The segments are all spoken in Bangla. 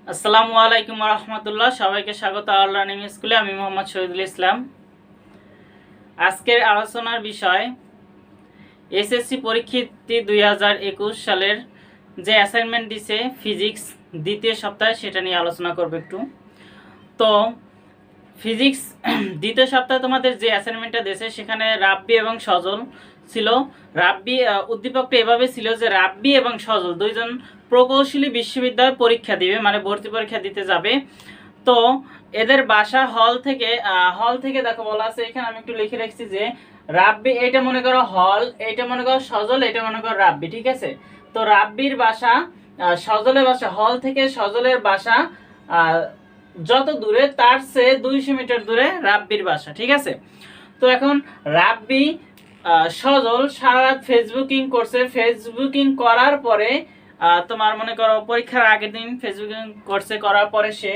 আসসালামু আলাইকুম রহমতুল্লাহ। সবাইকে স্বাগত আল লার্নিং স্কুলে। আমি মোহাম্মদ শহীদুল ইসলাম। আজকের আলোচনার বিষয় এসএসসি পরীক্ষার্থী 2021 সালের যে অ্যাসাইনমেন্ট দিছে ফিজিক্স দ্বিতীয় সপ্তাহে, সেটা নিয়ে আলোচনা করব একটু। তো ফিজিক্স দ্বিতীয় সপ্তাহে তোমাদের যে অ্যাসাইনমেন্টটা দিয়েছে সেখানে রাব্বি এবং সজল ছিল। রাব্বি উদ্দীপকটা এভাবে ছিল যে রাব্বি এবং সজল দুইজন প্রকৌশলী বিশ্ববিদ্যালয়ে পরীক্ষা দিবে, মানে ভর্তি পরীক্ষা দিতে যাবে। তো এদের বাসা হল থেকে দেখো বলা আছে এখানে, আমি একটু লিখে রাখছি যে রাব্বি এটা মনে করো হল, এটা মনে করো সজল, এটা মনে করো রাব্বি, ঠিক আছে। তো রাব্বির বাসা সজলের বাসা হল থেকে সজলের বাসা যত দূরে তার চেয়ে 200 মিটার দূরে রাব্বির বাসা, ঠিক আছে। তো এখন রাব্বি সজল সারা রাত ফেসবুকিং করছে। ফেসবুকিং করার পরে তোমার মনে করো পরীক্ষার আগের দিন ফেসবুকিং করছে, করার পরে সে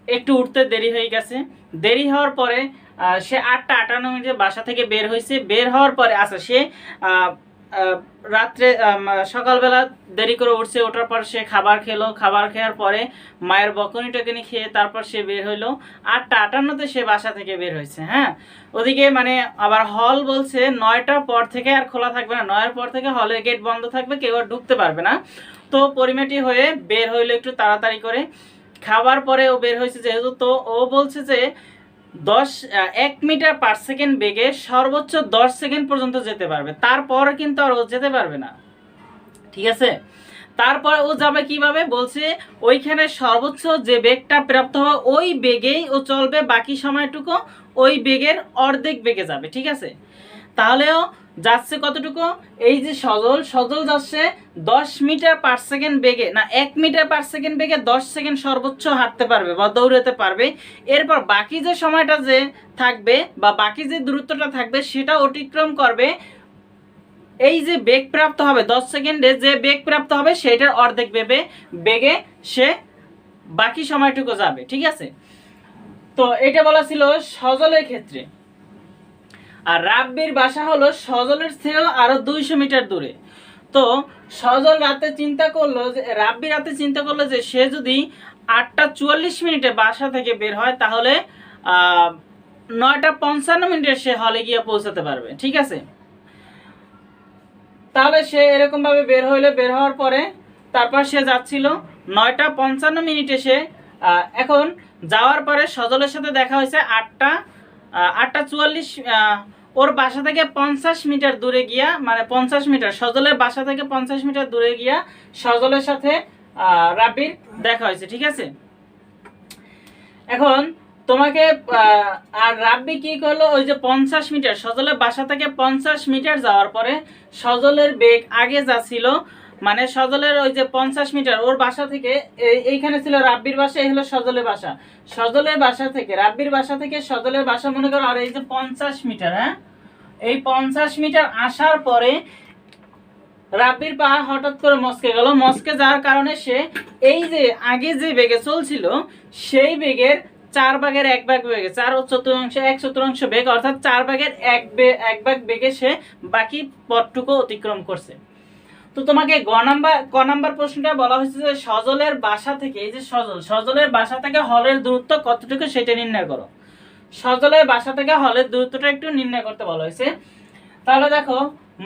একটু উঠতে দেরি হয়ে গেছে। দেরি হওয়ার পরে সে 8:58 বাসা থেকে বের হয়েছে। বের হওয়ার পরে সে রাত্রে সকালবেলা দেরি করে উঠছে। ওঠার পর সে খাবার খেলো। খাবার খাওয়ার পরে মায়ের বকুনি টকুনি খেয়ে তারপর সে বের হইলো। 8:58 সে বাসা থেকে বের হয়েছে। হ্যাঁ, ওদিকে মানে আবার হল বলছে 9টার পর থেকে আর খোলা থাকবে না, 9এর পর থেকে হলের গেট বন্ধ থাকবে, কেউ আর ঢুকতে পারবে না। তো পরিমেটি হয়ে বের হইলো একটু তাড়াতাড়ি করে। খাবার পরে ও বের হয়েছে যেহেতু, তো ও বলছে যে 1 মিটার পার সেকেন্ড বেগে সর্বোচ্চ 10 সেকেন্ড পর্যন্ত যেতে পারবে, তারপর কিন্তু আর ও যেতে পারবে না, ঠিক আছে। তারপর ও যাবে কিভাবে বলছে, ওইখানে সর্বোচ্চ যে বেগটা প্রাপ্ত হবে ওই বেগেই ও চলবে, বাকি সময়টুকু ওই বেগের অর্ধেক বেগে যাবে, ঠিক আছে। তাহলেও যাচ্ছে কতটুকু, এই যে সজল যাচ্ছে 10 মিটার পার সেকেন্ড বেগে, না 1 মিটার পার সেকেন্ড বেগে 10 সেকেন্ড সর্বোচ্চ হাঁটতে পারবে বা দৌড়াতে পারবে। এরপর বাকি যে সময়টা যে থাকবে বা বাকি যে দূরত্বটা থাকবে সেটা অতিক্রম করবে। এই যে বেগ প্রাপ্ত হবে 10 সেকেন্ডে যে বেগ প্রাপ্ত হবে সেটার অর্ধেক বেগে সে বাকি সময়টুকু যাবে, ঠিক আছে। তো এটা বলা ছিল সজলের ক্ষেত্রে। আর রাব্বির বাসা হলো সজলের চেয়েও আরো 200 মিটার দূরে। তো সজল রাতে চিন্তা করলো যে রাব্বি রাতে চিন্তা করলো যে সে যদি 8:44 বাসা থেকে বের হয় তাহলে 9:55 সে হলে গিয়ে পৌঁছাতে পারবে, ঠিক আছে। তাহলে সে এরকম ভাবে বের হইলো। বের হওয়ার পরে তারপর সে যাচ্ছিল 9:55 সে এখন যাওয়ার পরে সজলের সাথে দেখা হয়েছে 8:44। ওর বাসা থেকে 50 মিটার দূরে গিয়া, মানে 50 মিটার সজলের বাসা থেকে 50 মিটার দূরে গিয়া সজলের সাথে রাব্বির দেখা হয়েছে, ঠিক আছে। এখন তোমাকে আর রাব্বি কি করলো, ওই যে 50 মিটার সজলের বাসা থেকে 50 মিটার যাওয়ার পরে সজলের বেগ আগে যা ছিল, মানে সজলের ওই যে 50 মিটার ওর বাসা থেকে এইখানে ছিল রাব্বির বাসা, এই হলো সজলের বাসা। সজলের বাসা থেকে রাব্বির বাসা থেকে সজলের বাসা মনে করো আর এই যে 50 মিটার, হ্যাঁ, এই 50 মিটার আসার পরে রাব্বির পা হঠাৎ করে মস্কে গেল। মস্কে যাওয়ার কারণে সে এই যে আগে যে বেগে চলছিল সেই বেগের 4/1 বেগে, 4/1 বেগ, অর্থাৎ 4/1 বেগে সে বাকি পথটুকু অতিক্রম করছে। তো তোমাকে ক নাম্বার প্রশ্নটা বলা হয়েছে যে সজলের বাসা থেকে, এই যে সজলের বাসা থেকে হলের দূরত্ব কতটুকু সেটা নির্ণয় করো। সজলের বাসা থেকে হলের দূরত্বটা একটু নির্ণয় করতে বলা হয়েছে। তাহলে দেখো,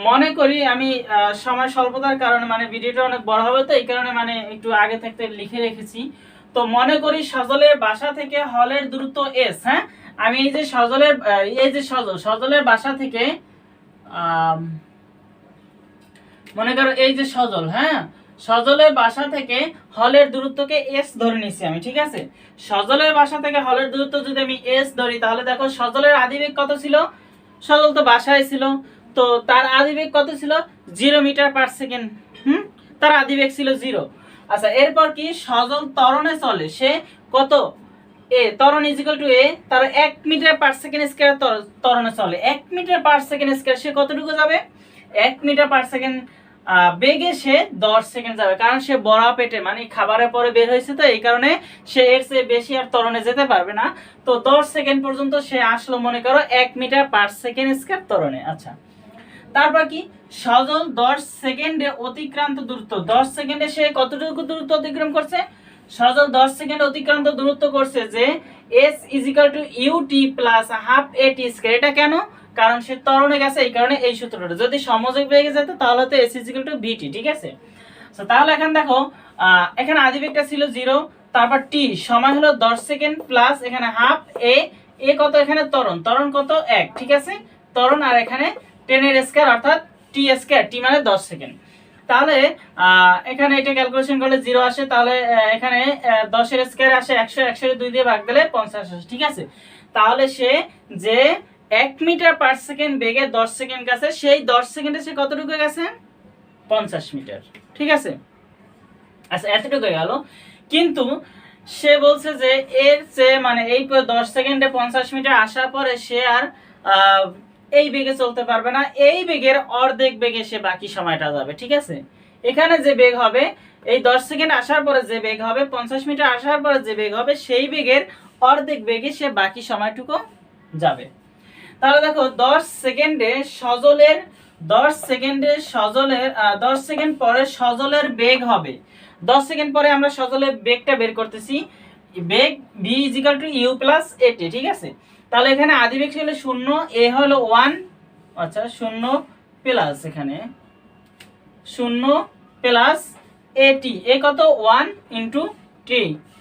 মনে করি আমি সময় স্বল্পতার কারণে মানে ভিডিওটা অনেক বড় হবে, তো এই কারণে মানে একটু আগে থাকতে লিখে রেখেছি। তো মনে করি সজলের বাসা থেকে হলের দূরত্ব s। হ্যাঁ, আমি এই যে সজলের বাসা থেকে মনে করো এই যে সজল, হ্যাঁ, সজলের বাসা থেকে হলের দূরত্বকে s ধরে নিছি আমি, ঠিক আছে। সজলের বাসা থেকে হলের দূরত্ব যদি আমি s ধরি তাহলে দেখো সজলের আদিবেগ কত ছিল, সজল তো বাসায় ছিল, তো তার আদিবেগ কত ছিল 0 মিটার পার সেকেন্ড। তার আদিবেগ ছিল 0। আচ্ছা, এরপর কি সজল ত্বরণে চলে, সে কত ত্বরণ ইজিক্যাল টু তার 1 মিটার পার সেকেন্ড স্কয়ার ত্বরণে চলে। 1 মিটার পার সেকেন্ড স্কয়ার সে কতটুকু যাবে, 1 মিটার পার সেকেন্ড বেগে সে 10 সেকেন্ড যাবে, কারণ সে বড়া পেটে মানে খাবারের পরে বের হয়েছে, তো এই কারণে সে এর চেয়ে বেশি আর ত্বরণে যেতে পারবে না। তো 10 সেকেন্ড পর্যন্ত সে আসলো মনে করো 1 মিটার পার সেকেন্ড স্কয়ার ত্বরণে। আচ্ছা, তারপর কি সজল 10 সেকেন্ডে অতিক্রান্ত দূরত্ব, 10 সেকেন্ডে সে কতটুকু দূরত্ব অতিক্রম করছে? সজল 10 সেকেন্ডে অতিক্রান্ত দূরত্ব করছে যে s ut plus half at square. এটা কেন? কারণ সে ত্বরণে গেছে, এই কারণে এই সূত্রটা। যদি সমযোগ বেগে যেত তাহলে তো s vt, ঠিক আছে? তো তাহলে এখন দেখো এখানে আদিবেগটা ছিল 0, তারপর t সময় হলো 10 সেকেন্ড প্লাস এখানে হাফ এ কত? এখানে ত্বরণ কত? 1, ঠিক আছে? ত্বরণ আর এখানে 10 এর স্কয়ার অর্থাৎ t স্কয়ার, t মানে 10 সেকেন্ড। তাহলে এখানে এটা ক্যালকুলেশন করলে 0 আসে, তাহলে এখানে 10 এর স্কয়ার আসে 100, 100 এর 2 দিয়ে ভাগ দিলে 50 আসে, ঠিক আছে? তাহলে সে যে 1 মিটার পার সেকেন্ড বেগে 10 সেকেন্ড গেছে, সেই 10 সেকেন্ডে সে কতটুকু গেছে? 50 মিটার, ঠিক আছে? আচ্ছা, এতটুকু গেল। কিন্তু সে বলছে যে এর চেয়ে মানে এই 10 সেকেন্ডে 50 মিটার আসার পরে সে আর এই বেগে চলতে পারবে না, এই বেগের অর্ধেক বেগে সে বাকি সময়টা যাবে, ঠিক আছে? এখানে যে বেগ হবে, এই 10 সেকেন্ড আসার পরে যে বেগ হবে, 50 মিটার আসার পরে যে বেগ হবে, সেই বেগের অর্ধেক বেগে সে বাকি সময়টুকু যাবে। তাহলে দেখো 10 সেকেন্ডে সজলের 10 সেকেন্ড পরে সজলের বেগ হবে, 10 সেকেন্ড পরে আমরা সজলের বেগটা বের করতেছি, বেগ v u প্লাস at, ঠিক আছে? তাহলে এখানে আদিবেগ ছিল 0, a হলো 1, আচ্ছা 0 প্লাস এখানে 0 প্লাস at, a কত? 1 ইনটু t,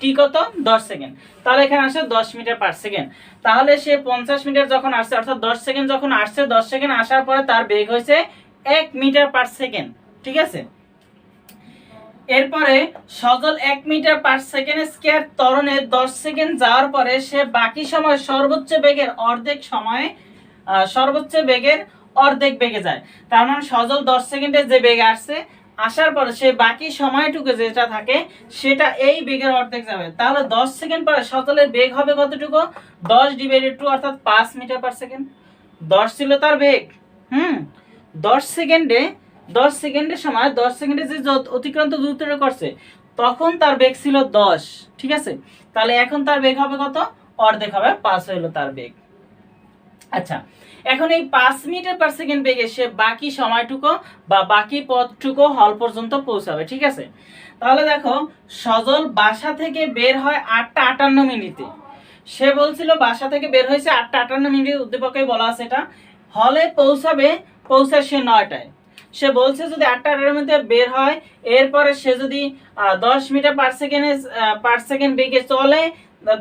t কত? 10 সেকেন্ড। তাহলে এখানে আসে 10 মিটার পার সেকেন্ড। তাহলে সে 50 মিটার যখন আসছে, অর্থাৎ 10 সেকেন্ড যখন আসছে, 10 সেকেন্ড আসার পরে তার বেগ হয়েছে 1 মিটার পার সেকেন্ড, ঠিক আছে? এরপরে Sajal 1 metre per second square ত্বরণে 10 সেকেন্ড যাওয়ার পরে সে বাকি সময় সর্বোচ্চ বেগের অর্ধেক বেগে যায়। তার মানে সজল 10 সেকেন্ডে যে বেগে আসছে, আসার পরে সে বাকি সময়টুকু যেটা থাকে সেটা এই বেগের অর্ধেক যাবে। তাহলে 10 সেকেন্ড পরে সজলের বেগ হবে কতটুকু? 10 ডিভাইডেড 2 অর্থাৎ 5 মিটার পার সেকেন্ড। 10 ছিল তার বেগ। 10 সেকেন্ডের সময় 10 সেকেন্ডে যে অতিক্রান্ত দূরত্বটা করছে, তখন তার বেগ ছিল 10, ঠিক আছে? তাহলে এখন তার বেগ হবে কত? অর্ধেক হবে, 5 হলো তার বেগ। আচ্ছা, এখন এই 5 মিটার পার সেকেন্ড বেগে সে বাকি সময়টুকু বা বাকি পথটুকু হল পর্যন্ত পৌঁছাবে, ঠিক আছে? তাহলে দেখো সজল বাসা থেকে বের হয় 8টা 58 মিনিটে। সে বলছিল বাসা থেকে বের হয়েছে 8টা 58 মিনিটে, উদ্দীপকেই বলা আছে এটা। হলে পৌঁছায় সে 9টায়। সে বলছে যদি 8টা 58 মিনিটে বের হয়, এরপরে সে যদি 10 মিটার পার সেকেন্ড বেগে চলে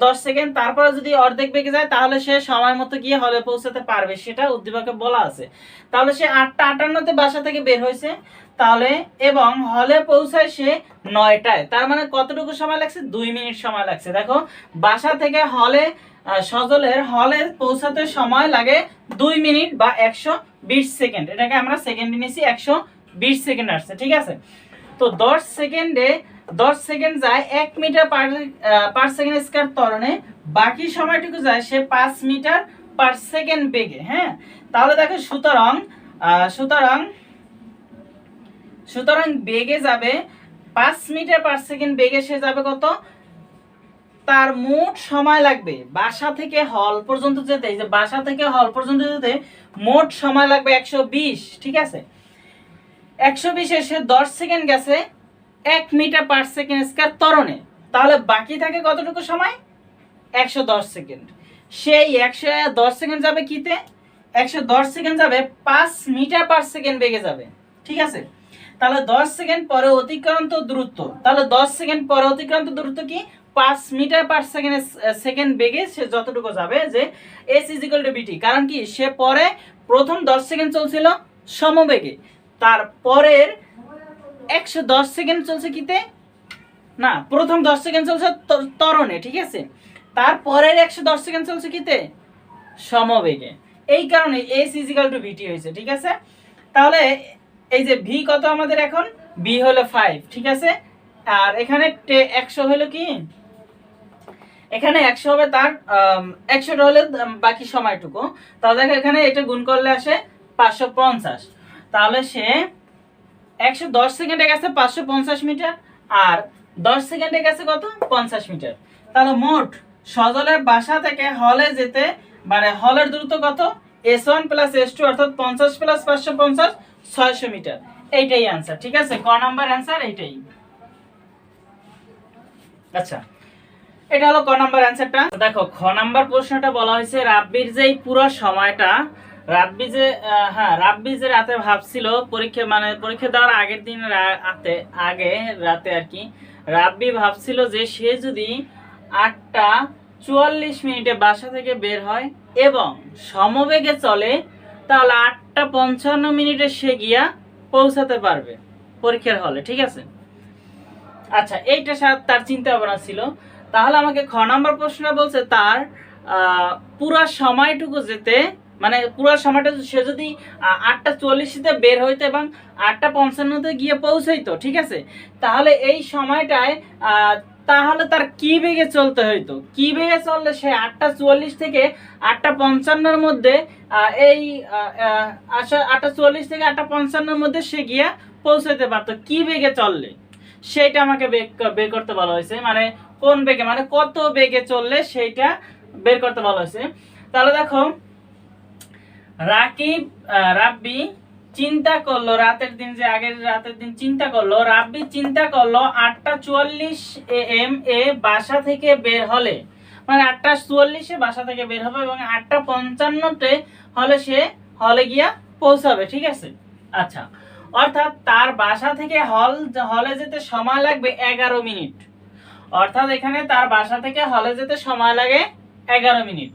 10 সেকেন্ড, তারপরে যদি অর্ধেক বেগে যায়, তাহলে সে সময় মতো গিয়ে হলে পৌঁছাতে পারবে, সেটা উদ্দীপকে বলা আছে। তাহলে সে 8টা 58তে বাসা থেকে বের হয়েছে, তাহলে এবং হলে পৌঁছায় সে 9টায়। তার মানে কতটুকু সময় লাগছে? 2 মিনিট সময় লাগছে। দেখো বাসা থেকে সজলের হলে পৌঁছাতে সময় লাগে 2 মিনিট বা 120 সেকেন্ড। এটাকে আমরা সেকেন্ডে নিয়েছি, 120 সেকেন্ড আসছে, ঠিক আছে? তো 10 সেকেন্ড যায় 1 মিটার পার সেকেন্ড স্কয়ার ত্বরণে, বাকি সময়টুকু যায় সে 5 মিটার পার সেকেন্ড বেগে। হ্যাঁ, তাহলে দেখো সুতরাং বেগে যাবে 5 মিটার পার সেকেন্ড বেগে সে যাবে কত? তার মোট সময় লাগবে বাসা থেকে হল পর্যন্ত যেতে, এই যে বাসা থেকে হল পর্যন্ত যেতে মোট সময় লাগবে 120, ঠিক আছে? 120 এসে 10 সেকেন্ড গেছে 1 মিটার পার সেকেন্ড স্কয়ার ত্বরণে, তাহলে বাকি থাকে কতটুকু সময়? 110 সেকেন্ড। সেই 110 সেকেন্ড যাবে কিতে? 110 সেকেন্ড যাবে 5 মিটার পার সেকেন্ড বেগে যাবে, ঠিক আছে? তাহলে 10 সেকেন্ড পরে অতিক্রান্ত দূরত্ব, তাহলে 10 সেকেন্ড পরে অতিক্রান্ত দূরত্ব কি? 5 মিটার পার সেকেন্ড বেগে সে যতটুকু যাবে, যে s vt। কারণ কি? সে পরে প্রথম 10 সেকেন্ড চলছিল সমবেগে, তারপরের 110 সেকেন্ড চলছে কিতে? না, প্রথম 10 সেকেন্ড চলছে ত্বরণে, ঠিক আছে? তারপরের 110 সেকেন্ড চলছে কিতে? সমবেগে। এই কারণে s vt হয়েছে, ঠিক আছে? তাহলে এই যে v কত আমাদের এখন? v হলো 5, ঠিক আছে? আর এখানে 100 হলো কি? এখানে 100 হবে তার 100টা হলে বাকি সময়টুকু। তাহলে দেখো এখানে এটা গুণ করলে আসে 550। তাহলে সে 110 সেকেন্ডে গেছে 550 মিটার, আর 10 সেকেন্ডে গেছে কত? 50 মিটার। তাহলে মোট সজলের বাসা থেকে হলে যেতে মানে হলের দূরত্ব কত? s1 প্লাস s2 অর্থাৎ 50 প্লাস 550 600 মিটার। এইটাই অ্যান্সার, ঠিক আছে, ক নাম্বার অ্যান্সার এইটাই। আচ্ছা, এটা হলো ক নাম্বার অ্যান্সারটা। দেখো খ নাম্বার প্রশ্নটা বলা হয়েছে রাব্বির যে পুরো সময়টা, রাব্বি যে রাতে ভাবছিল পরীক্ষা দেওয়ার আগের দিন রাতে আর কি, রাব্বি ভাবছিল যে সে যদি 8:44 বাসা থেকে বের হয় এবং সমবেগে চলে তাহলে 8:55 সে গিয়া পৌঁছাতে পারবে পরীক্ষার হলে, ঠিক আছে। আচ্ছা, এইটা তার চিন্তা ভাবনা ছিল। তাহলে আমাকে খ নাম্বার প্রশ্নটা বলছে তার পুরা সময়টুকু যেতে, মানে পুরা সময়টা সে যদি 8:40 বের হইতো এবং 8:55 গিয়ে পৌঁছাইতো, ঠিক আছে, তাহলে এই সময়টায় তাহলে তার কি বেগে চলতে হইতো, কি বেগে চললে সে 8:40 থেকে 8:55 মধ্যে এই 8:40 থেকে 8:55 মধ্যে সে গিয়া পৌঁছাইতে পারতো, কি বেগে চললে সেইটা আমাকে বের করতে বলা হয়েছে, মানে কোন বেগে, মানে কত বেগে চললে সেইটা বের করতে বলা হয়েছে। তাহলে দেখো রাব্বি চিন্তা করলো রাতের দিন, যে আগের রাতের দিন চিন্তা করলো, রাব্বি চিন্তা করলো 8:44 AM এ বাসা থেকে বের হলে, মানে 8:44 বাসা থেকে বের হবে এবং 8:55 হলে সে হলে গিয়া পৌঁছাবে, ঠিক আছে। আচ্ছা, অর্থাৎ তার বাসা থেকে হলে যেতে সময় লাগবে 11 মিনিট, অর্থাৎ এখানে তার বাসা থেকে হলে যেতে সময় লাগে 11 মিনিট।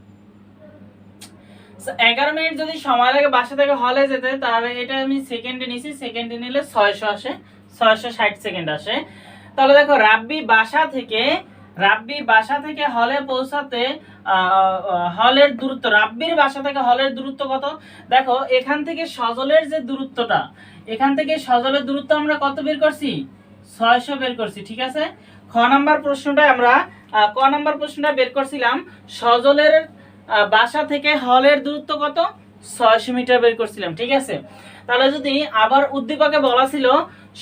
11 মিনিট যদি সময় লাগে বাসা থেকে হলে যেতে, তাহলে এটা আমি সেকেন্ডে নিছি, সেকেন্ডে নিলে 600 আসে, 660 সেকেন্ড আসে। তাহলে দেখো রাব্বি বাসা থেকে হলে পৌঁছাতে হলের দূরত্ব, রাব্বির বাসা থেকে হলের দূরত্ব কত, দেখো এখান থেকে সজলের যে দূরত্বটা, এখান থেকে সজলের দূরত্ব আমরা কত বের করছি, 600 বের করছি, ঠিক আছে। ক নাম্বার প্রশ্নটা বের করছিলাম সজলের বাসা থেকে হলের দূরত্ব কত, 600 মিটার বের করছিলাম, ঠিক আছে। তাহলে যদি আবার উদ্দীপকে বলা ছিল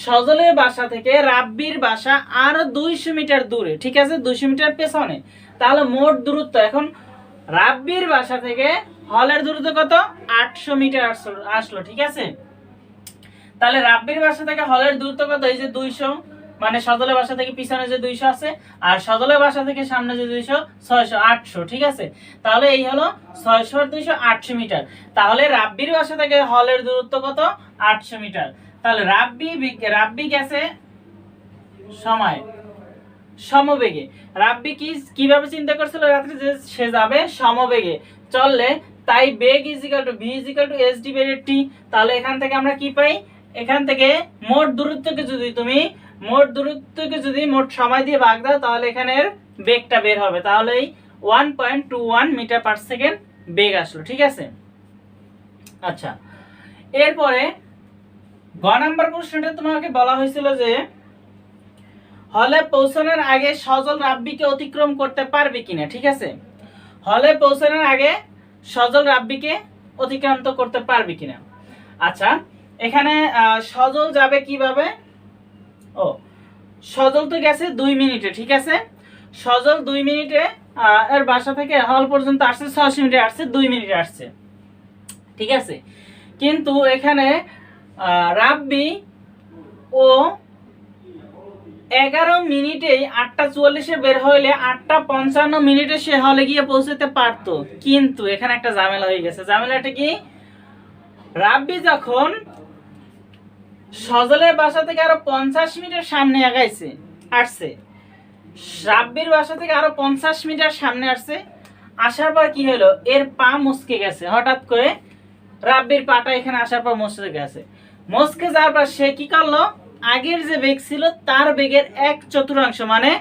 সজলের বাসা থেকে রাব্বির বাসা আরো 200 মিটার দূরে, ঠিক আছে, 200 মিটার পেছনে, তাহলে মোট দূরত্ব এখন রাব্বির বাসা থেকে হলের দূরত্ব কত, 800 মিটার আসলো, ঠিক আছে। তাহলে রাব্বির বাসা থেকে হলের দূরত্ব কত, এই যে 200, মানে সজলের বাসা থেকে পিছনে যে 200 আছে আর সজলের বাসা থেকে সামনে যে 200, 600, 800, ঠিক আছে। তাহলে এই হলো 600 আর 200 800 মিটার। তাহলে রাব্বির বাসা থেকে হলের দূরত্ব কত, 800 মিটার। তাহলে রাব্বি গেছে সমবেগে। রাব্বি কিভাবে চিন্তা করছিল রাত্রে, যে সে যাবে সমবেগে চললে, তাই বেগ v h/t। তাহলে এখান থেকে আমরা কি পাই, এখান থেকে মোট দূরত্বকে যদি মোট সময় দিয়ে ভাগ দাও তাহলে এখানের বেগটা বের হবে, তাহলে এই 1.21 মিটার পার সেকেন্ড বেগ আসলো, ঠিক আছে। আচ্ছা, এরপরে গ নাম্বার প্রশ্নটা তোমাকে বলা হয়েছিল যে হলে পৌঁছানোর আগে সজল রাব্বিকে অতিক্রম করতে পারবে কিনা, ঠিক আছে। হলে পৌঁছানোর আগে সজল রাব্বিকে অতিক্রান্ত করতে পারবে কিনা। আচ্ছা, এখানে সজল যাবে কিভাবে, সজল তো গেছে 2 মিনিটে, ঠিক আছে। সজল 2 মিনিটে এর বাসা থেকে হল পর্যন্ত আসছে, 600 মিনিটে আসছে, 2 মিনিটে আসছে, ঠিক আছে। কিন্তু এখানে রাব্বি ও 11 মিনিটেই 8:44 বের হইলে 8:55 সে হলে গিয়ে পৌঁছতে পারতো, কিন্তু এখানে একটা ঝামেলা হয়ে গেছে। ঝামেলাটা কি, রাব্বি যখন সজলের বাসা থেকে আরো 50 মিটার সামনে আসছে, রাব্বির বাসা থেকে আরো 50 মিটার সামনে আসছে, আসার পর কি হলো, এর পা মুচকে গেছে, হঠাৎ করে রাব্বির পাটা এখানে আসার পর মুচকে যাওয়ার পর সে কি করলো, আগের যে বেগ ছিল তার বেগের 1/4, মানে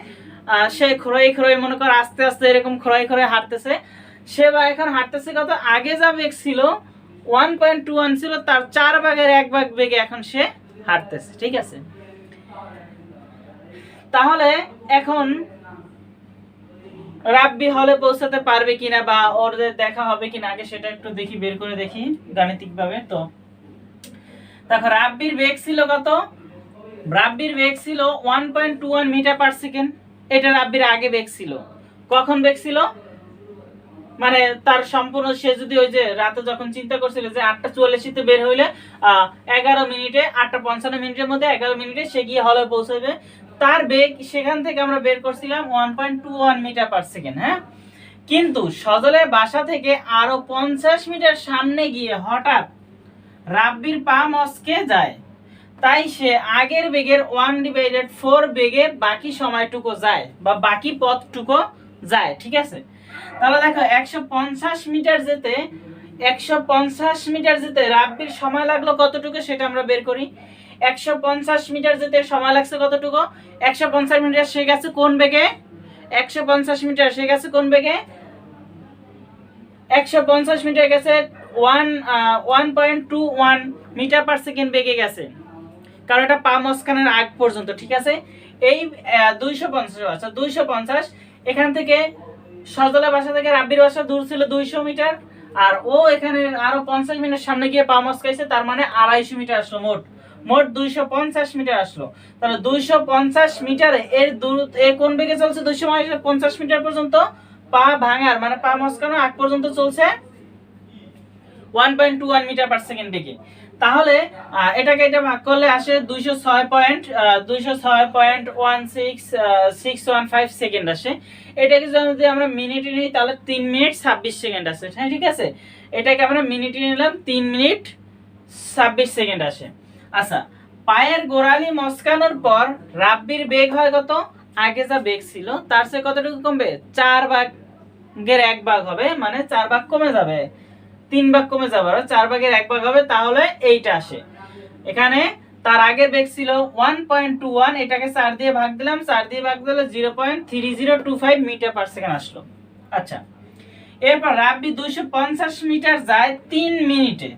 সে খোঁড়াই মনে কর আস্তে আস্তে এরকম খোঁড়াই হাঁটতেছে, সে বা এখন হাঁটতেছে কত, আগে যা বেগ ছিল 1.21 ছিল, তার 4 ভাগের 1 ভাগ বেগে এখন সে হাঁটতেছে, ঠিক আছে। তাহলে এখন রাব্বি হলে পৌঁছাতে পারবে কিনা বা ওদের দেখা হবে কিনা, আগে সেটা একটু দেখি, বের করে দেখি গাণিতিকভাবে। তো দেখো রাব্বির বেগ ছিল কত, রাব্বির বেগ ছিল 1.21 মিটার পার সেকেন্ড, এটা রাব্বির আগে বেগ ছিল। কখন বেগ ছিল, মানে তার সম্পূর্ণ সে যদি ওই যে রাতে যখন চিন্তা করছিল যে 8:44 বের হইলে 11 মিনিটে 8:55 মধ্যে 11 মিনিটে সে গিয়ে হলে পৌঁছাবে, তার বেগ সেখান থেকে আমরা বের করছিলাম 1.21 মিটার পার সেকেন্ড। হ্যাঁ, কিন্তু সজলের বাসা থেকে আরো 50 মিটার সামনে গিয়ে হঠাৎ রাব্বির পা মচকে যায়, তাই সে আগের বেগের 1/4 বেগে বাকি সময়টুকু যায় বা বাকি পথটুকু যায়। ঠিক আছে, তাহলে দেখো 150 মিটার যেতে 150 মিটার যেতে রাব্বির সময় লাগলো কতটুকু সেটা আমরা বের করি। 150 মিটার যেতে সময় লাগছে কতটুকু, 150 মিটার সে গেছে কোন বেগে, 150 মিটার সে গেছে কোন বেগে, 150 মিটার গেছে 1.21 মিটার পার সেকেন্ড বেগে গেছে, কারণ এটা পা মস্কানের আগ পর্যন্ত। ঠিক আছে, এই 250, আচ্ছা 250 এখান থেকে সজলা বাসা থেকে রাব্বির বাসা দূর ছিল 200 মিটার, আর ও এখানে আরো 50 মিনিট সামনে গিয়ে পা মস্কাইছে, তার মানে 250 মিটার আসলো, মোট 250 মিটার আসলো। তাহলে 250 মিটারে এর দূরত্ব এ কোন বেগে চলছে, 250 মিটার পর্যন্ত পা ভাঙার মানে পা মস্কানোর আগ পর্যন্ত চলছে 1.21 মিটার পার সেকেন্ড বেগে। তাহলে এটাকে এটা ভাগ করলে আসে 206.1615 সেকেন্ড আসে। এটাকে যদি আমরা মিনিটে নিই তাহলে 3 মিনিট 26 সেকেন্ড আসে। হ্যাঁ ঠিক আছে, এটাকে আমরা মিনিটে নিলাম 3 মিনিট 26 সেকেন্ড আসে। আচ্ছা, পায়ের গোড়ালি মস্কানোর পর রাব্বির বেগ হয় কত, আগে যা বেগ ছিল তার চেয়ে কতটুকু কমবে, 4 ভাগের 1 ভাগ হবে, মানে 4 ভাগ কমে যাবে, 3 ভাগ কমে যাবে, 4 ভাগের 1 ভাগ হবে, তাহলে এইটা আসে। এখানে তার আগের বেগ ছিল 1.21, এটাকে 4 দিয়ে ভাগ দিলাম, 4 দিয়ে ভাগ দিলে 0.3025 মিটার পার সেকেন্ড আসলো। আচ্ছা, এরপর রাব্বি 250 মিটার যায় 3 মিনিটে,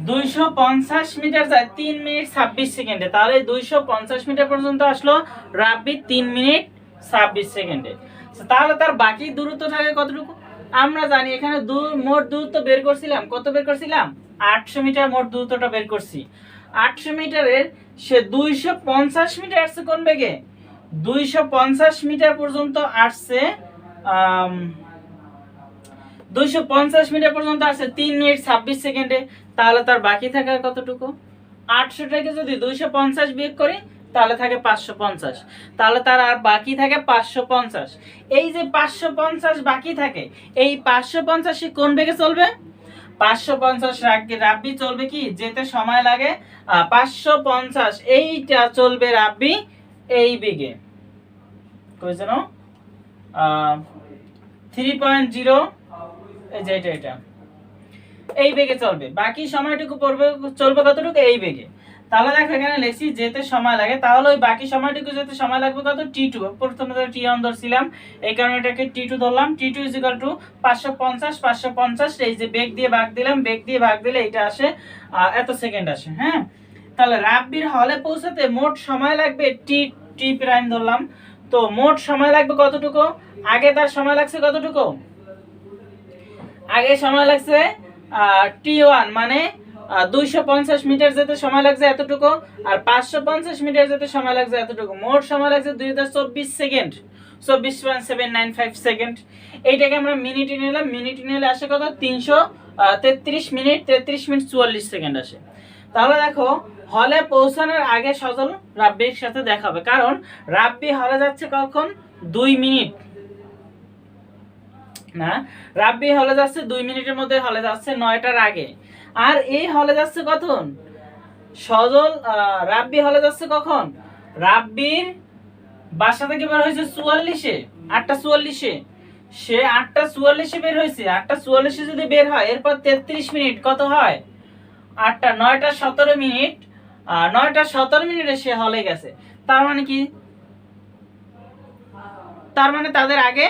250 মিটার যায় 3 মিনিট 26 সেকেন্ডে, তাহলে 250 মিটার পর্যন্ত আসলো রাব্বি 3 মিনিট 26 সেকেন্ডে। তাহলে তার বাকি দূরত্ব থাকে কতটুকু, আমরা জানি এখানে মোট দূরত্ব বের করছিলাম, কত বের করছিলাম, 800 মিটার মোট দূরত্বটা বের করছি। 800 মিটারের সে 250 মিটার আসছে কোন বেগে, 250 মিটার পর্যন্ত আসছে 250 মিটার পর্যন্ত আসছে 3 মিনিট 26 সেকেন্ডে। তাহলে তার বাকি থাকে কতটুকু, 800 থেকে যদি 250 বিয়োগ করি তাহলে থাকে 550, তাহলে তার আর বাকি থাকে 550। এই যে 550 বাকি থাকে, এই 550 কোন বেগে চলবে, 550 রাব্বি চলবে কি, যেতে সময় লাগে 550, এইটা চলবে রাব্বি এই বেগে, কই যেন 3.0, এই যে এটা এই বেগে চলবে, বাকি সময়টুকু চলবে কতটুকু, এই বেগে। তাহলে দেখো এখানে লিখছি যেতে সময় লাগে, তাহলে ওই বাকি সময়টুকু যেতে সময় লাগবে কত, t2, প্রথমে তো t1 ধরছিলাম, এই কারণে এটাকে t2 ধরলাম, t2 550 এই যে বেগ দিয়ে ভাগ দিলাম, বেগ দিয়ে ভাগ দিলে এটা আসে এত সেকেন্ড আসে। হ্যাঁ, তাহলে রাব্বির হলে পৌঁছাতে মোট সময় লাগবে t প্রাইম ধরলাম, তো মোট সময় লাগবে কতটুকু, আগে তার সময় লাগছে কতটুকু, আগে সময় লাগছে t1 মানে 250 মিটার যেতে সময় লাগছে এতটুকু, আর 550 মিটার যেতে সময় লাগছে এতটুকু, মোট সময় লাগছে 2024 সেকেন্ড, 24.795 সেকেন্ড। এইটাকে আমরা মিনিটে নিলাম, মিনিটে নিলে আসে কত, 333 মিনিট 44 সেকেন্ড আসে। তাহলে দেখো হলে পৌঁছানোর আগে সজল রাব্বির সাথে দেখা হবে, কারণ রাব্বি হলে যাচ্ছে কখন, 2 মিনিট না, রাব্বি হলে যাচ্ছে 2 মিনিটের মধ্যে, হলে যাচ্ছে 9টার আগে, আর এই হলে যাচ্ছে কখন, সজল রাব্বি হলে যাচ্ছে কখন, রাব্বির বাসা থেকে বের হয়েছে 44-এ, 8:44-এ, সে 8:44-এ বের হয়েছে, 8:44-এ যদি বের হয় এরপর 33 মিনিট কত হয়, 9টা 17 মিনিট, 9টা 17 মিনিটে সে হলে গেছে, তার মানে কি, তার মানে তাদের আগে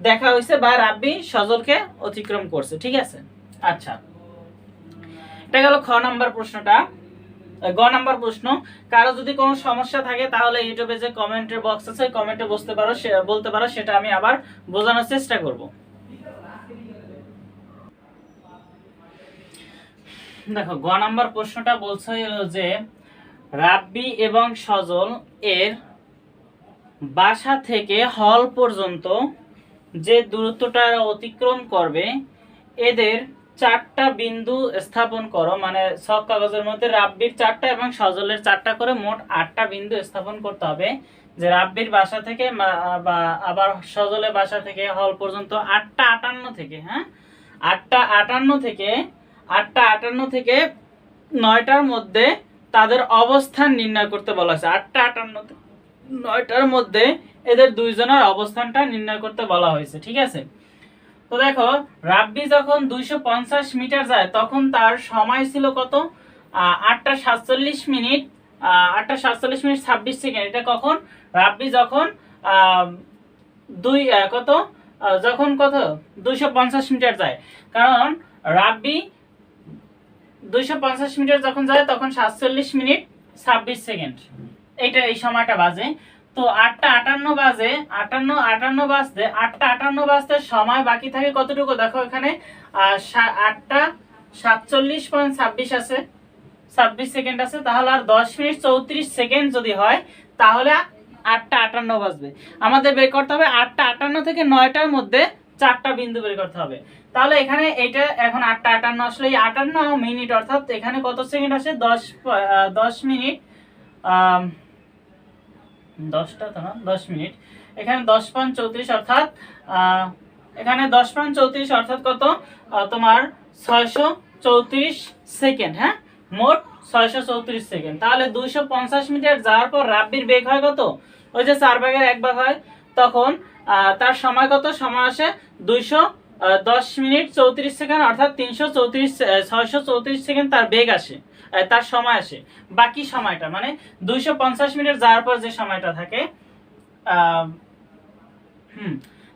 দেখা হয়েছে বা রাব্বি সজলকে অতিক্রম করছে। ঠিক আছে, আচ্ছা এটা গেল খ নাম্বার প্রশ্নটা। গ নাম্বার প্রশ্ন, কারো যদি কোনো সমস্যা থাকে তাহলে ইউটিউবে যে কমেন্টের বক্স আছে কমেন্টে বলতে পারো, সেটা আমি আবার বোঝানোর চেষ্টা করব। দেখো গ নাম্বার প্রশ্নটা বলছে যে রাব্বি এবং সজল এর বাসা থেকে হল পর্যন্ত যে দূরত্বটা অতিক্রম করবে এদের 4টা বিন্দু স্থাপন করো, মানে সব কাগজের মধ্যে রাব্বির 4টা এবং সজলের 4টা করে মোট 8টা বিন্দু স্থাপন করতে হবে। যে রাব্বির বাসা থেকে বা আবার সজলের বাসা থেকে হল পর্যন্ত 8টা 58 থেকে, হ্যাঁ 8টা 58 থেকে 9টার মধ্যে তাদের অবস্থান নির্ণয় করতে বলা হয়েছে। 8টা 58 9টার মধ্যে এদের দুইজনের অবস্থানটা নির্ণয় করতে বলা হয়েছে, ঠিক আছে। তো দেখো রাব্বি যখন 250 মিটার যায় তখন তার সময় ছিল কত, 8টা 47 মিনিট, 8টা 47 মিনিট 26 সেকেন্ড। এটা কখন, রাব্বি যখন যখন 250 মিটার যায়। কারণ রাব্বি 250 মিটার যখন যায় তখন 47 মিনিট 26 সেকেন্ড, এই সময়টা বাজে। তো 8টা 58 বাজে, 8টা 58 বাজতে সময় বাকি থাকে কতটুকু, দেখো এখানে 8টা 47.26 আছে, 26 সেকেন্ড আছে। তাহলে আর 10 মিনিট 34 সেকেন্ড যদি হয় তাহলে 8টা 58 বাজবে। আমাদের বের করতে হবে 8টা 58 থেকে 9টার মধ্যে 4টা বিন্দু বের করতে হবে। তাহলে এখানে এটা এখন 8টা 58 আসলে এই 58 মিনিট, অর্থাৎ এখানে কত সেকেন্ড আসে, 10 মিনিট, 10টা তো না 10 মিনিট, এখানে 10.34 অর্থাৎ এখানে 10.34 অর্থাৎ কত, তোমার 634 সেকেন্ড, হ্যাঁ মোট 634 সেকেন্ড। তাহলে 250 মিটার যাওয়ার পর রাব্বির বেগ হয় কত, ওই যে 4/1 হয়, তখন তার সময় কত, সময় আসে 210 মিনিট 34 সেকেন্ড, অর্থাৎ 634 সেকেন্ড তার বেগ আসে, তার সময় আসে। বাকি সময়টা মানে 250 মিটার যাওয়ার পর যে সময়টা থাকে,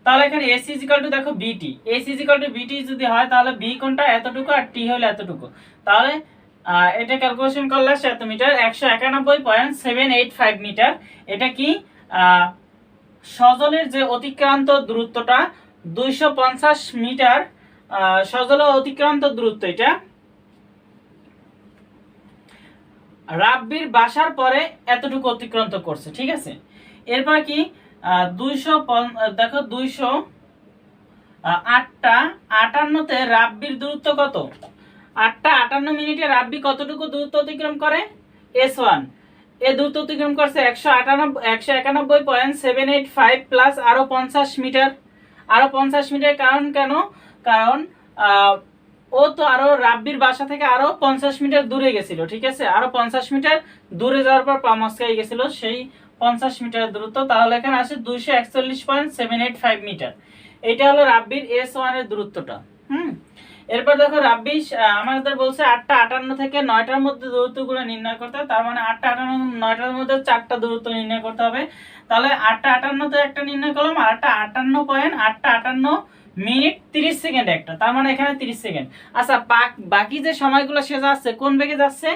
তাহলে এখানে এস ইজিক্যাল টু দেখো বিটি, এস ইজিক্যাল টু বিটি যদি হয় তাহলে বি কোনটা এতটুকু আর টি হলো এতটুকু। তাহলে এটা ক্যালকুলেশন করলে 7 মিটার 191.785 মিটার। এটা কি সজলের যে অতিক্রান্ত দূরত্বটা 250 মিটার, সজলের অতিক্রান্ত দূরত্ব এটা রাব্বির বাসার পরে এতটুকু অতিক্রান্ত করছে, ঠিক আছে। এরপর কি 200 দেখো 8টা 58 রাব্বির দূরত্ব কত, 8টা 58 মিনিটে রাব্বি কতটুকু দূরত্ব অতিক্রম করে, S1 এ দূরত্ব অতিক্রম করছে 191.785 প্লাস আরো 50 মিটার, আরো 50 মিটার। কারণ কেন, কারণ ও তো আরো রাব্বির বাসা থেকে আরো 50 মিটার দূরে গেছিল, ঠিক আছে, আরো 50 মিটার দূরে যাওয়ার পর পা মস্কাই গেছিল, সেই 50 মিটার দূরত্ব। তাহলে এখানে আসে 241.785 মিটার। এটা হলো রাব্বির S1 এর দূরত্বটা। এরপর দেখো রাব্বি আমাদের বলছে 8টা 58 থেকে 9টার মধ্যে দূরত্বগুলো নির্ণয় করতে হবে। তার মানে 8টা 58 9টার মধ্যে 4টা দূরত্ব নির্ণয় করতে হবে। তাহলে 8টা 58 তে একটা নির্ণয় করলাম, আর 8টা 58 মিনিট 30 সেকেন্ড একটা, তার মানে এখানে 30 সেকেন্ড। আচ্ছা বাকি যে সময়গুলো সে যাচ্ছে কোন বেগে যাচ্ছে,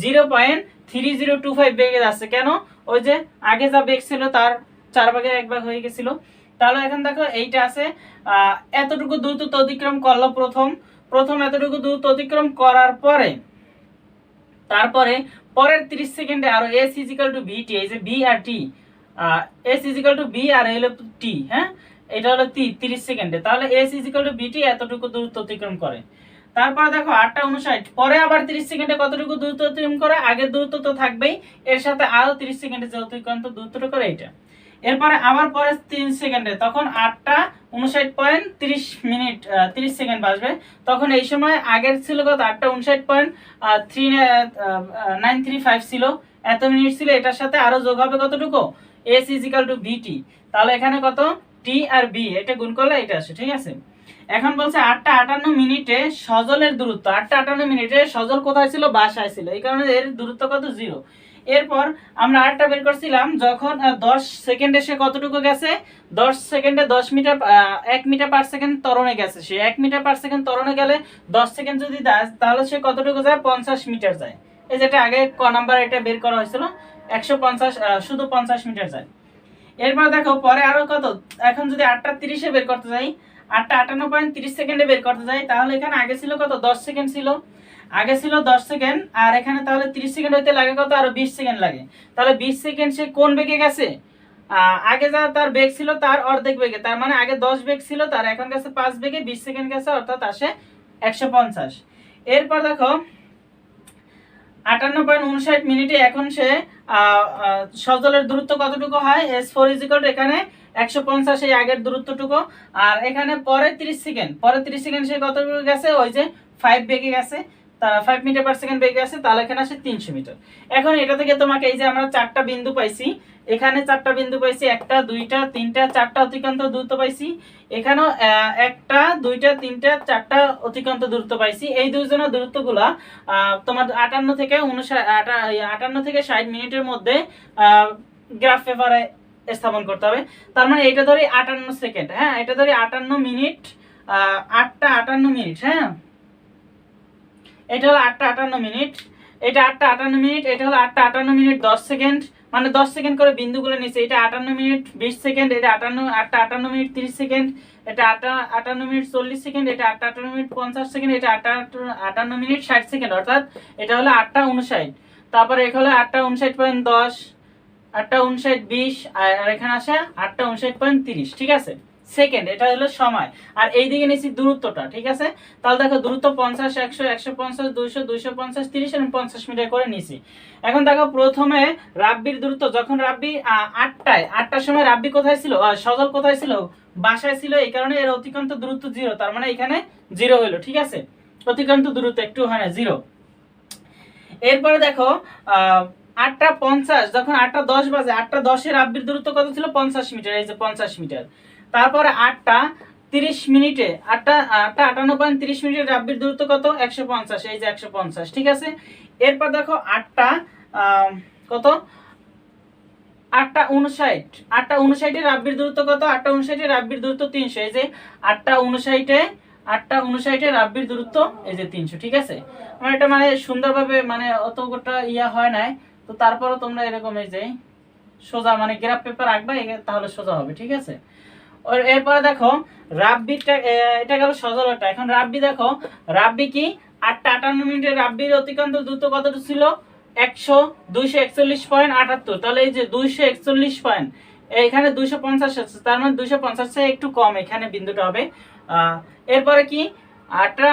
0.3025 বেগে যাচ্ছে। কেন, ওই যে আগে যা বেগ ছিল তার 4/1 হয়ে গেছিল। তাহলে এখন দেখো এইটা আছে এতটুকু দূরত্ব অতিক্রম করলো, প্রথম এতটুকু দূরত্ব অতিক্রম করার পরে তারপরে পরের 30 সেকেন্ডে আরো এস ইজিক্যাল টু ভিটি, এই যে বি আর টি, এস ইজিক্যাল টু বি আর হলো টি, হ্যাঁ এটা হলো 30 সেকেন্ডে। তাহলে এস ইজিক্যাল টু বিটি এতটুকু দূরত্ব অতিক্রম করে। তারপরে দেখো 8টা 59 পরে আবার 30 সেকেন্ডে কতটুকু দূরত্ব অতিক্রম করে, আগের দূরত্ব তো থাকবেই, এর সাথে আরো 30 সেকেন্ডে যে অতিক্রান্ত দূরত্বটা করে এটা। এরপরে আবার পরে 3 সেকেন্ডে তখন 8টা 59.30 মিনিট 30 সেকেন্ড বাজবে। তখন এই সময় আগের ছিল কত, 8টা 59.3935 ছিল, এত মিনিট ছিল, এটার সাথে আরো যোগ হবে কতটুকু, এস ইজিক্যাল টু বিটি। তাহলে এখানে কত, টি আর বি এটা গুণ করলে এটা আসে, ঠিক আছে। এখন বলছে 8টা 58 মিনিটে সজলের দূরত্ব, 8টা 58 মিনিটে সজল কোথায় ছিল, বাসায় ছিল, এই কারণে এর দূরত্ব কত, 0। এরপর আমরা আরেকটা বের করছিলাম, যখন 10 সেকেন্ডে সে কতটুকু গেছে, 10 সেকেন্ডে 10 মিটার 1 মিটার পার সেকেন্ড ত্বরণে গেছে। সে 1 মিটার পার সেকেন্ড ত্বরণে গেলে 10 সেকেন্ড যদি দেয় তাহলে সে কতটুকু যায়, 50 মিটার যায়। এই যেটা আগে ক নাম্বার এটা বের করা হয়েছিল, 150 শুধু 50 মিটার যায়। এরপর দেখো পরে আরো কত, এখন যদি 8টা 30-এ বের করতে যাই, 8টা 58.30 সেকেন্ডে বের করতে যাই, তাহলে এখানে আগে ছিল কত, 10 সেকেন্ড ছিল, আগে ছিল 10 সেকেন্ড, আর এখানে তাহলে 30 সেকেন্ড হইতে লাগে কত, আরো 20 সেকেন্ড লাগে। তাহলে 20 সেকেন্ড সে কোন বেগে গেছে, আগে যা তার বেগ ছিল তার অর্ধেক বেগে, তার মানে আগে 10 বেগ ছিল তার, এখন গেছে 5 বেগে, 20 সেকেন্ড গেছে, অর্থাৎ আসে 150। এরপর দেখো 58.59 মিনিটে এখন সে সজলের দূরত্ব কতটুকু হয়, S4 এখানে 150 এই আগের দূরত্বটুকু, আর এখানে পরে 30 সেকেন্ড, সে কতটুকু গেছে, ওই যে 5 বেগে গেছে, তা 5 মিটার পার সেকেন্ড বেগে গেছে, তাহলে এখানে আসে 300 মিটার। এখন এটা থেকে তোমাকে এই যে আমরা 4টা বিন্দু পাইছি, এখানে 4টা বিন্দু পাইছি, 1টা 2টা 3টা 4টা অতিক্রান্ত দূরত্ব পাইছি, এখানেও 1টা 2টা 3টা 4টা অতিক্রান্ত দূরত্ব পাইছি। এই দুইজনের দূরত্বগুলা তোমার 58 থেকে 60 মিনিটের মধ্যে গ্রাফ পেপারে স্থাপন করতে হবে। তার মানে এটা ধরি 58 সেকেন্ড, হ্যাঁ এটা ধরি 58 মিনিট, 8টা 58 মিনিট, হ্যাঁ এটা হলো 8টা 58 মিনিট, এটা 8টা 58 মিনিট, এটা হলো 8টা 58 মিনিট 10 সেকেন্ড, মানে 10 সেকেন্ড করে বিন্দুগুলো নিচে, এটা 58 মিনিট 20 সেকেন্ড, এটা 8টা 58 মিনিট 30 সেকেন্ড, এটা 8টা 58 মিনিট 40 সেকেন্ড, এটা 8টা 58 মিনিট 50 সেকেন্ড, এটা 8টা 58 মিনিট 60 সেকেন্ড, অর্থাৎ এটা হলো 8টা 59। তারপরে এখানে হলো 8টা 59.10, 8টা 59 20, আর এখানে আসে 8টা 59.30, ঠিক আছে সেকেন্ড, এটা হলো সময়। আর এইদিকে নিচ্ছি দূরত্বটা, ঠিক আছে, তাহলে দেখো দূরত্ব 50 100 150 200 250 30 এবং 50 মিটার করে নিছি। এখন দেখো প্রথমে রাব্বির দূরত্ব, যখন রাব্বি 8টার সময় রাব্বি কোথায় ছিল, সজল কোথায় ছিল, বাসায় ছিল, এই কারণে এর অতিক্রান্ত দূরত্ব 0, তার মানে এখানে 0 হলো, ঠিক আছে, অতিক্রান্ত দূরত্ব একটু হয় না 0। এরপরে দেখো 8টা 50, যখন 8টা 10 বাজে, 8টা 10 এর রাব্বির দূরত্ব কত ছিল, 50 মিটার, এই যে 50 মিটার। তারপরে 8টা 30 মিনিটে, 8টা 58.30 মিনিটের রাব্বির দূরত্ব কত, 150, এই যে 150, ঠিক আছে। এরপর দেখো 8টা কত, 8টা 59 এর রাব্বির দূরত্ব কত, 8টা 59 এর রাব্বির দূরত্ব 300, এই যে 8টা 59 এর রাব্বির দূরত্ব এই যে 300, ঠিক আছে। মানে এটা মানে সুন্দরভাবে মানে অতটা ইয়া হয় নাই, তো তারপরও তোমরা এরকম এই যে সোজা মানে গ্রাফ পেপার আঁকবা, তাহলে সোজা হবে, ঠিক আছে। এরপরে দেখো রাব্বিটা, এটা গেল সজলটা। এখন রাব্বি দেখো, রাব্বি কি 8টা 58 মিনিটের রাব্বির অতিক্রান্ত দূরত্ব কতটুকু ছিল, 241.78, তাহলে এই যে 241 পয়েন্ট, এখানে 250 আছে, তার মানে 250 থেকে একটু কম এখানে বিন্দুটা হবে। এরপরে কি 8টা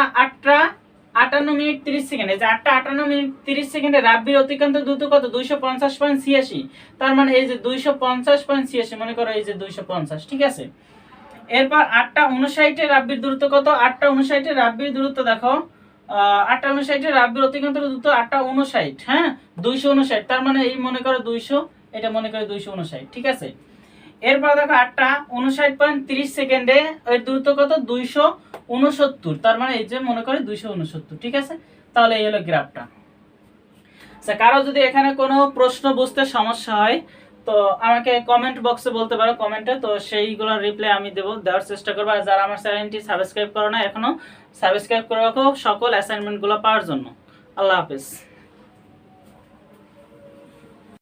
58 মিনিট 30 সেকেন্ড, এই যে 8টা 58 মিনিট 30 সেকেন্ডে রাব্বির অতিক্রান্ত দূরত্ব কত, 250.86, তার মানে এই যে 250.86, মনে করো এই যে 250, ঠিক আছে। এরপর 8টা 59 এর রাব্বির দূরত্ব কত, 8টা 59 এর রাব্বির দূরত্ব দেখো, 8টা 59 এর রাব্বির অতিক্রান্ত দূরত্ব 8টা 59, হ্যাঁ 259, তার মানে এই মনে করো 200, এটা মনে করো 259, ঠিক আছে। এরপর দেখো 8টা 59.30 সেকেন্ডে এর দূরত্ব কত, 269, তার মানে এই যে মনে করে 269, ঠিক আছে। তাহলে এই হলো গ্রাফটা। আচ্ছা, কারো যদি এখানে কোনো প্রশ্ন বুঝতে সমস্যা হয় তো আমাকে কমেন্ট বক্সে বলতে পারো, কমেন্টে, তো সেইগুলোর রিপ্লাই আমি দেওয়ার চেষ্টা করবো। আর যারা আমার চ্যানেলটি সাবস্ক্রাইব করো না এখনো, সাবস্ক্রাইব করে রাখো সকল অ্যাসাইনমেন্টগুলো পাওয়ার জন্য। আল্লাহ হাফেজ।